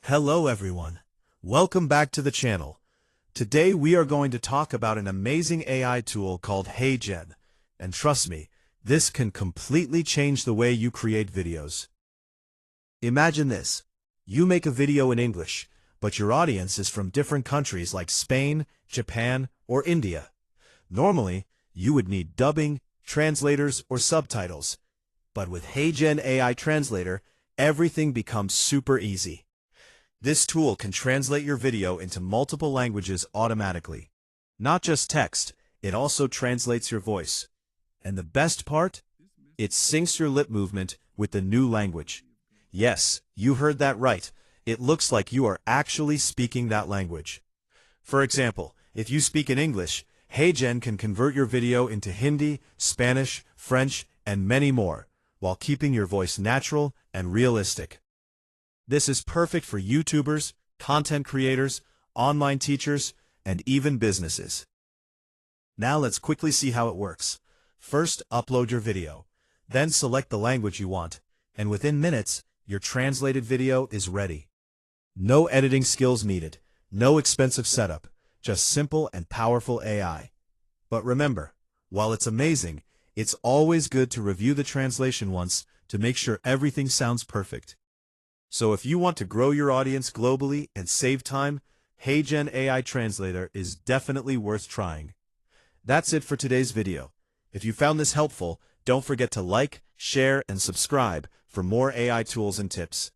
Hello everyone. Welcome back to the channel. Today we are going to talk about an amazing AI tool called HeyGen. And trust me, this can completely change the way you create videos. Imagine this. You make a video in English, but your audience is from different countries like Spain, Japan, or India. Normally, you would need dubbing, translators, or subtitles. But with HeyGen AI Translator, everything becomes super easy. This tool can translate your video into multiple languages automatically. Not just text, it also translates your voice. And the best part? It syncs your lip movement with the new language. Yes, you heard that right. It looks like you are actually speaking that language. For example, if you speak in English, HeyGen can convert your video into Hindi, Spanish, French, and many more, while keeping your voice natural and realistic. This is perfect for YouTubers, content creators, online teachers, and even businesses. Now let's quickly see how it works. First, upload your video. Then select the language you want, and within minutes, your translated video is ready. No editing skills needed, no expensive setup, just simple and powerful AI. But remember, while it's amazing, it's always good to review the translation once to make sure everything sounds perfect. So if you want to grow your audience globally and save time, HeyGen AI Translator is definitely worth trying. That's it for today's video. If you found this helpful, don't forget to like, share, and subscribe for more AI tools and tips.